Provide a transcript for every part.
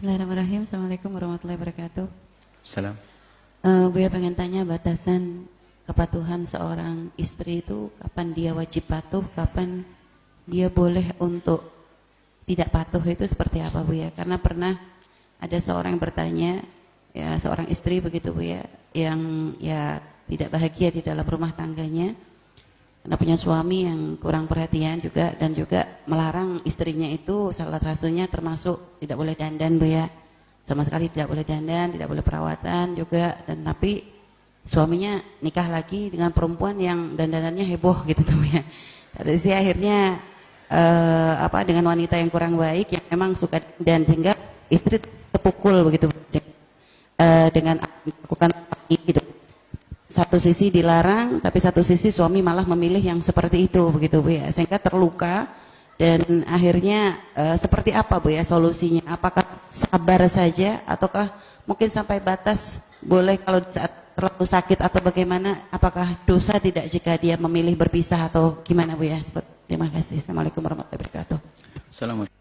Bismillahirrahmanirrahim. Assalamualaikum warahmatullahi wabarakatuh. Salam. Buya pengen tanya batasan kepatuhan seorang istri itu kapan dia wajib patuh, kapan dia boleh untuk tidak patuh, itu seperti apa Buya? Karena pernah ada seorang yang bertanya, ya seorang istri begitu Buya, yang ya tidak bahagia di dalam rumah tangganya karena punya suami yang kurang perhatian juga, dan juga melarang istrinya itu salah satunya termasuk tidak boleh dandan Bu ya, sama sekali tidak boleh dandan, tidak boleh perawatan juga, dan tapi suaminya nikah lagi dengan perempuan yang dandanannya heboh gitu tuh ya. Tapi akhirnya dengan wanita yang kurang baik yang memang suka dan sehingga istri terpukul begitu dengan melakukan gitu. Satu sisi dilarang, tapi satu sisi suami malah memilih yang seperti itu begitu Bu ya, sehingga terluka. Dan akhirnya seperti apa Bu ya solusinya? Apakah sabar saja ataukah mungkin sampai batas boleh kalau saat terlalu sakit atau bagaimana? Apakah dosa tidak jika dia memilih berpisah atau gimana Bu ya? Terima kasih. Assalamualaikum warahmatullahi wabarakatuh. Assalamualaikum.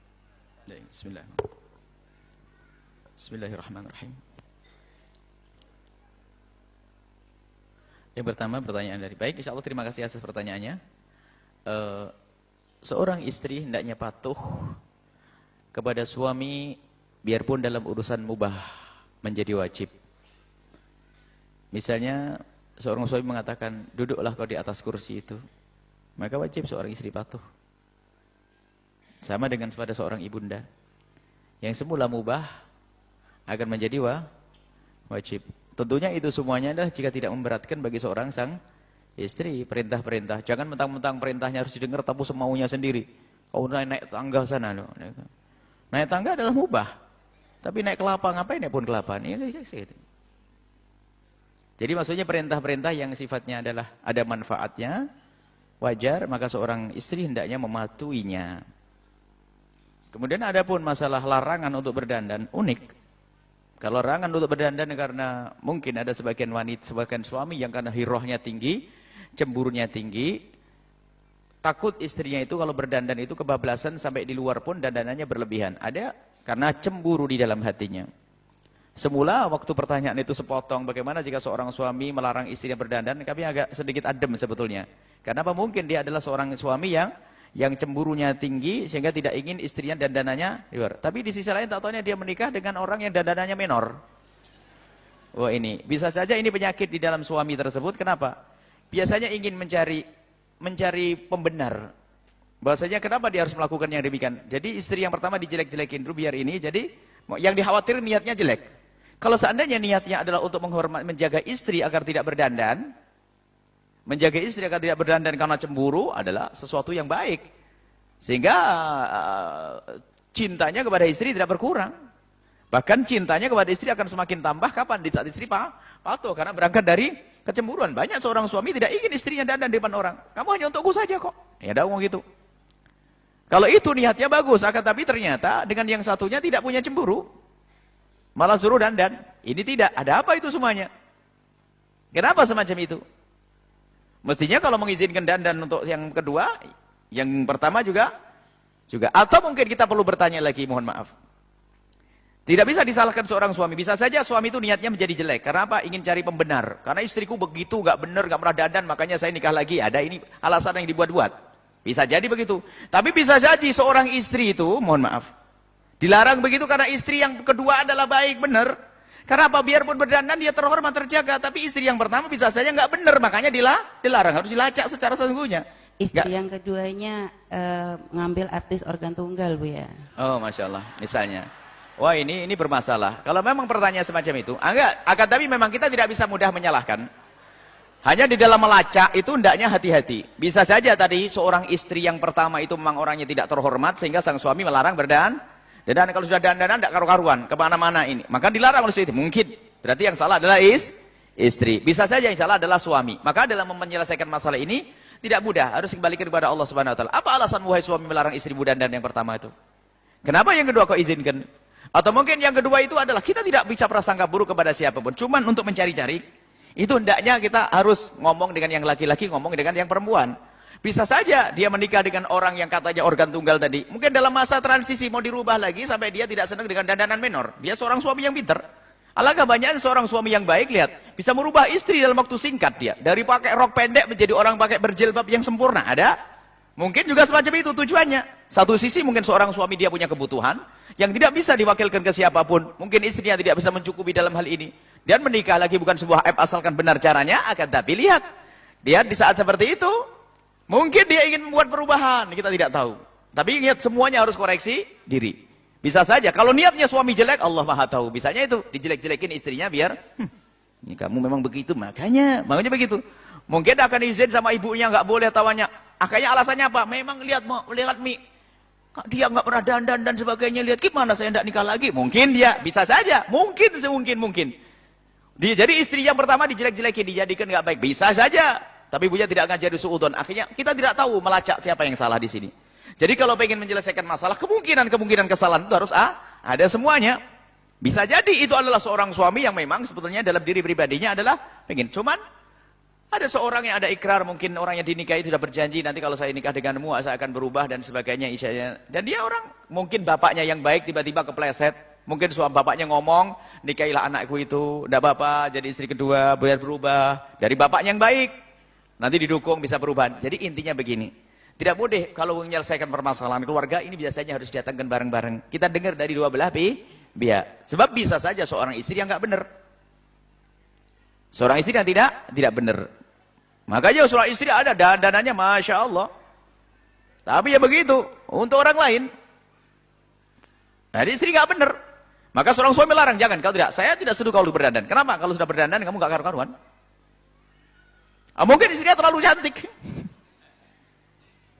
Bismillahirrahmanirrahim. Yang pertama pertanyaan dari baik, insya Allah terima kasih atas pertanyaannya. Seorang istri hendaknya patuh kepada suami biarpun dalam urusan mubah menjadi wajib. Misalnya seorang suami mengatakan duduklah kau di atas kursi itu, maka wajib seorang istri patuh. Sama dengan pada seorang ibunda yang semula mubah akan menjadi wajib. Tentunya itu semuanya adalah jika tidak memberatkan bagi seorang sang istri. Perintah-perintah, jangan mentang-mentang perintahnya harus didengar tapi semaunya sendiri. Kau naik tangga sana loh. Naik tangga adalah mubah, tapi naik kelapa ngapain naik pun kelapa? Jadi maksudnya perintah-perintah yang sifatnya adalah ada manfaatnya, wajar, maka seorang istri hendaknya mematuhinya. Kemudian ada pun masalah larangan untuk berdandan, unik. Kalau larangan untuk berdandan karena mungkin ada sebagian wanita, sebagian suami yang karena hirohnya tinggi, cemburunya tinggi, takut istrinya itu kalau berdandan itu kebablasan sampai di luar pun dandanannya berlebihan. Ada karena cemburu di dalam hatinya. Semula waktu pertanyaan itu sepotong, bagaimana jika seorang suami melarang istrinya berdandan, kami agak sedikit adem sebetulnya. Karena apa mungkin dia adalah seorang suami yang cemburunya tinggi sehingga tidak ingin istrinya dandanannya di luar. Tapi di sisi lain tak taunya dia menikah dengan orang yang dandanannya menor. Wah ini bisa saja ini penyakit di dalam suami tersebut. Kenapa? Biasanya ingin mencari pembenar. Bahasanya kenapa dia harus melakukan yang demikian. Jadi istri yang pertama dijelek-jelekin dulu biar ini. Jadi yang dikhawatir niatnya jelek. Kalau seandainya niatnya adalah untuk menjaga istri agar tidak berdandan, menjaga istri agar tidak berdandan karena cemburu adalah sesuatu yang baik. Sehingga cintanya kepada istri tidak berkurang. Bahkan cintanya kepada istri akan semakin tambah kapan? Di saat istri patuh. Karena berangkat dari kecemburuan. Banyak seorang suami tidak ingin istrinya dandan di depan orang. Kamu hanya untukku saja kok. Ya dah ngomong gitu. Kalau itu niatnya bagus. Akan tapi ternyata dengan yang satunya tidak punya cemburu. Malah suruh dandan. Ini tidak. Ada apa itu semuanya? Kenapa semacam itu? Mestinya kalau mengizinkan dandan untuk yang kedua, yang pertama juga. Atau mungkin kita perlu bertanya lagi, mohon maaf. Tidak bisa disalahkan seorang suami. Bisa saja suami itu niatnya menjadi jelek. Karena apa? Ingin cari pembenar. Karena istriku begitu, gak benar, gak pernah dandan, makanya saya nikah lagi. Ada ini alasan yang dibuat-buat. Bisa jadi begitu. Tapi bisa jadi seorang istri itu, mohon maaf, dilarang begitu karena istri yang kedua adalah baik, benar. Karena apa? Biarpun berdandan dia terhormat, terjaga. Tapi istri yang pertama bisa saja nggak benar, makanya dilarang. Harus dilacak secara sesungguhnya. Istri yang keduanya ngambil artis organ tunggal Bu ya. Oh Masya Allah, misalnya. Wah ini bermasalah. Kalau memang pertanyaan semacam itu, akan tapi memang kita tidak bisa mudah menyalahkan. Hanya di dalam melacak itu hendaknya hati-hati. Bisa saja tadi seorang istri yang pertama itu memang orangnya tidak terhormat, sehingga sang suami melarang berdandan. Dan kalau sudah dandanan tidak karu-karuan kemana-mana ini, maka dilarang oleh istri. Mungkin berarti yang salah adalah istri. Bisa saja yang salah adalah suami. Maka dalam menyelesaikan masalah ini tidak mudah, harus kembalikan kepada Allah Subhanahu Wa Taala. Apa alasan wahai suami melarang istri dandan yang pertama itu? Kenapa yang kedua kau izinkan? Atau mungkin yang kedua itu adalah kita tidak bisa prasangka buruk kepada siapapun, cuman untuk mencari-cari. Itu hendaknya kita harus ngomong dengan yang laki-laki, ngomong dengan yang perempuan. Bisa saja dia menikah dengan orang yang katanya organ tunggal tadi. Mungkin dalam masa transisi mau dirubah lagi sampai dia tidak senang dengan dandanan menor. Dia seorang suami yang pintar. Alangkah banyaknya seorang suami yang baik, lihat. Bisa merubah istri dalam waktu singkat dia. Dari pakai rok pendek menjadi orang pakai berjilbab yang sempurna. Ada? Mungkin juga semacam itu tujuannya. Satu sisi mungkin seorang suami dia punya kebutuhan yang tidak bisa diwakilkan ke siapapun. Mungkin istrinya tidak bisa mencukupi dalam hal ini. Dan menikah lagi bukan sebuah aib asalkan benar caranya. Akan tapi lihat. Dia di saat seperti itu. Mungkin dia ingin membuat perubahan, kita tidak tahu. Tapi ingat, semuanya harus koreksi diri. Bisa saja, kalau niatnya suami jelek, Allah Maha tahu. Bisanya itu, dijelek-jelekin istrinya biar, ini kamu memang begitu, makanya begitu. Mungkin akan izin sama ibunya, nggak boleh tawanya. Akhirnya alasannya apa? Memang lihat Mi, dia nggak pernah dandan dan sebagainya. Lihat gimana saya tidak nikah lagi? Mungkin dia, bisa saja, mungkin. Jadi istri yang pertama dijelek-jelekin, dijadikan nggak baik, bisa saja. Tapi ibunya tidak akan jadi suudon. Akhirnya kita tidak tahu melacak siapa yang salah di sini. Jadi kalau pengen menyelesaikan masalah, kemungkinan kesalahan itu harus ada semuanya. Bisa jadi itu adalah seorang suami yang memang sebetulnya dalam diri pribadinya adalah pengen. Cuman ada seorang yang ada ikrar, mungkin orang yang dinikahi sudah berjanji, nanti kalau saya nikah denganmu saya akan berubah dan sebagainya. Dan dia orang, mungkin bapaknya yang baik tiba-tiba kepleset. Mungkin suami bapaknya ngomong, nikahilah anakku itu, tidak apa-apa, jadi istri kedua, biar berubah. Dari bapaknya yang baik. Nanti didukung bisa perubahan. Jadi intinya begini. Tidak mudah kalau menyelesaikan permasalahan keluarga ini biasanya harus datangkan bareng-bareng. Kita dengar dari dua belah pihak. Sebab bisa saja seorang istri yang nggak benar. Seorang istri yang tidak benar. Makanya seorang istri ada dandanannya Masya Allah. Tapi ya begitu. Untuk orang lain. Jadi istri nggak benar. Maka seorang suami larang. Jangan, kalau tidak. Saya tidak setuju kalau berdandan. Kenapa? Kalau sudah berdandan kamu nggak karu-karuan. Mungkin istrinya terlalu cantik.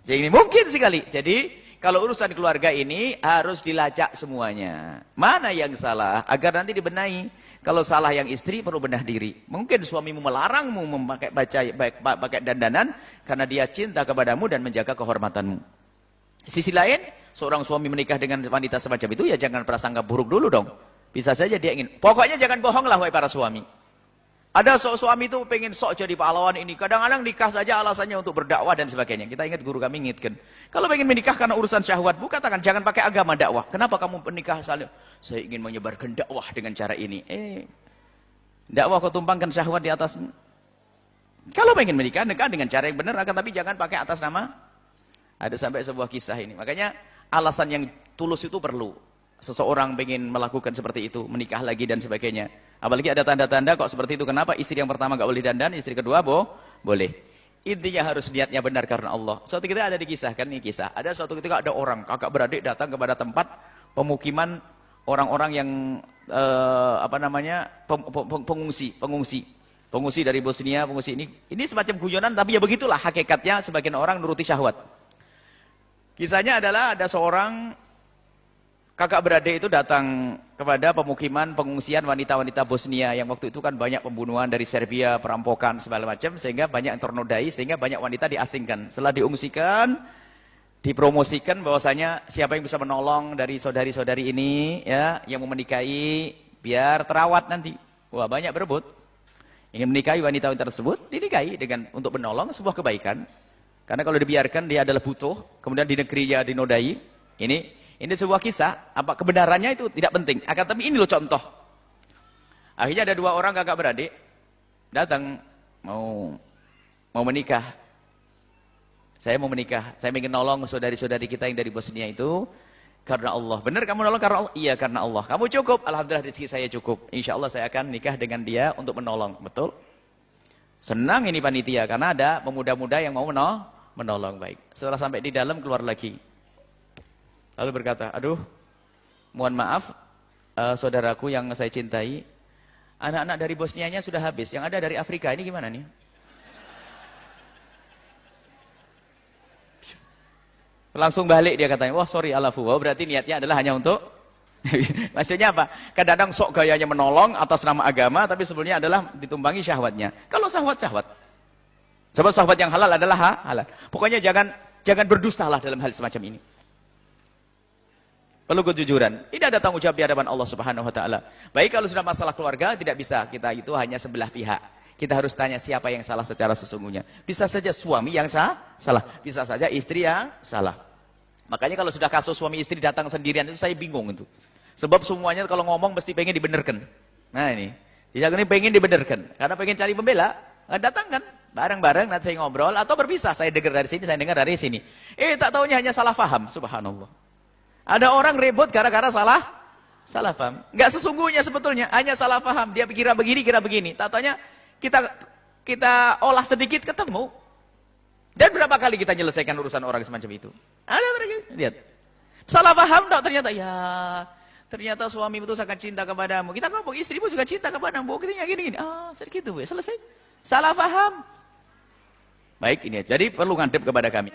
Jadi mungkin sekali. Jadi kalau urusan keluarga ini harus dilacak semuanya. Mana yang salah agar nanti dibenahi. Kalau salah yang istri perlu benah diri. Mungkin suamimu melarangmu pakai dandanan karena dia cinta kepadamu dan menjaga kehormatanmu. Sisi lain, seorang suami menikah dengan wanita semacam itu ya jangan prasangka buruk dulu dong. Bisa saja dia ingin. Pokoknya jangan bohonglah wahai para suami. Ada suami itu pengen sok jadi pahlawan ini. Kadang-kadang nikah saja alasannya untuk berdakwah dan sebagainya. Kita ingat guru kami ingatkan. Kalau pengen menikah karena urusan syahwat, katakan jangan pakai agama dakwah. Kenapa kamu menikah? Saya ingin menyebarkan dakwah dengan cara ini. Dakwah kau tumpangkan syahwat di atas. Kalau pengen menikah, nikah dengan cara yang benar. Akan tapi jangan pakai atas nama. Ada sampai sebuah kisah ini. Makanya alasan yang tulus itu perlu. Seseorang pengen melakukan seperti itu, menikah lagi dan sebagainya. Apalagi ada tanda-tanda kok seperti itu. Kenapa istri yang pertama gak boleh dandan, istri kedua boleh. Intinya harus niatnya benar karena Allah. Suatu ketika ada dikisahkan nih kisah. Ada suatu ketika ada orang kakak beradik datang kepada tempat pemukiman orang-orang yang pengungsi dari Bosnia, pengungsi ini. Ini semacam guyonan tapi ya begitulah hakikatnya sebagian orang nuruti syahwat. Kisahnya adalah ada seorang kakak beradik itu datang kepada pemukiman pengungsian wanita-wanita Bosnia yang waktu itu kan banyak pembunuhan dari Serbia, perampokan segala macam sehingga banyak yang ternodai sehingga banyak wanita diasingkan. Setelah diungsikan, dipromosikan bahwasanya siapa yang bisa menolong dari saudari-saudari ini ya yang mau menikahi biar terawat nanti. Wah, banyak berebut. Ingin menikahi wanita-wanita tersebut, dinikahi dengan untuk menolong sebuah kebaikan. Karena kalau dibiarkan dia adalah butuh, kemudian di negerinya dinodai. Ini sebuah kisah, apa kebenarannya itu tidak penting. Akan tapi ini loh contoh. Akhirnya ada dua orang kakak beradik datang mau menikah. Saya mau menikah. Saya ingin nolong saudari-saudari kita yang dari Bosnia itu karena Allah. Benar kamu nolong karena Allah? Iya karena Allah. Kamu cukup? Alhamdulillah rezeki saya cukup. Insya Allah saya akan nikah dengan dia untuk menolong. Betul? Senang ini panitia karena ada pemuda-muda yang mau menolong baik. Setelah sampai di dalam keluar lagi. Lalu berkata, aduh, mohon maaf, saudaraku yang saya cintai, anak-anak dari Bosnianya sudah habis, yang ada dari Afrika, ini gimana nih? Langsung balik dia katanya, wah sorry alafu, berarti niatnya adalah hanya untuk, maksudnya apa? Kadang-kadang sok gayanya menolong atas nama agama, tapi sebenarnya adalah ditumbangi syahwatnya. Kalau syahwat. Sebab syahwat yang halal adalah halal. Pokoknya jangan berdustalah dalam hal semacam ini. Perlu kejujuran. Ini ada tanggung jawab di hadapan Allah Subhanahu wa taala. Baik kalau sudah masalah keluarga tidak bisa kita itu hanya sebelah pihak. Kita harus tanya siapa yang salah secara sesungguhnya. Bisa saja suami yang salah, bisa saja istri yang salah. Makanya kalau sudah kasus suami istri datang sendirian itu saya bingung itu. Sebab semuanya kalau ngomong mesti pengen dibenarkan. Nah ini, tidak ini pengen dibenarkan. Karena pengen cari pembela, datang kan bareng-bareng nanti saya ngobrol atau berpisah. Saya dengar dari sini, saya dengar dari sini. Tak taunya hanya salah paham, subhanallah. Ada orang ribut gara-gara salah paham. Enggak sesungguhnya sebetulnya, hanya salah paham. Dia kira begini, kira begini. Tak taunya kita olah sedikit ketemu. Dan berapa kali kita menyelesaikan urusan orang semacam itu? Ada mereka, lihat. Salah paham tak ternyata, ternyata suami itu sangat cinta kepadamu. Kita ngomong, istrimu juga cinta kepadamu. Kita gini-gini. Sedikit itu, selesai. Salah paham. Baik, ini. Jadi perlu ngadep kepada kami.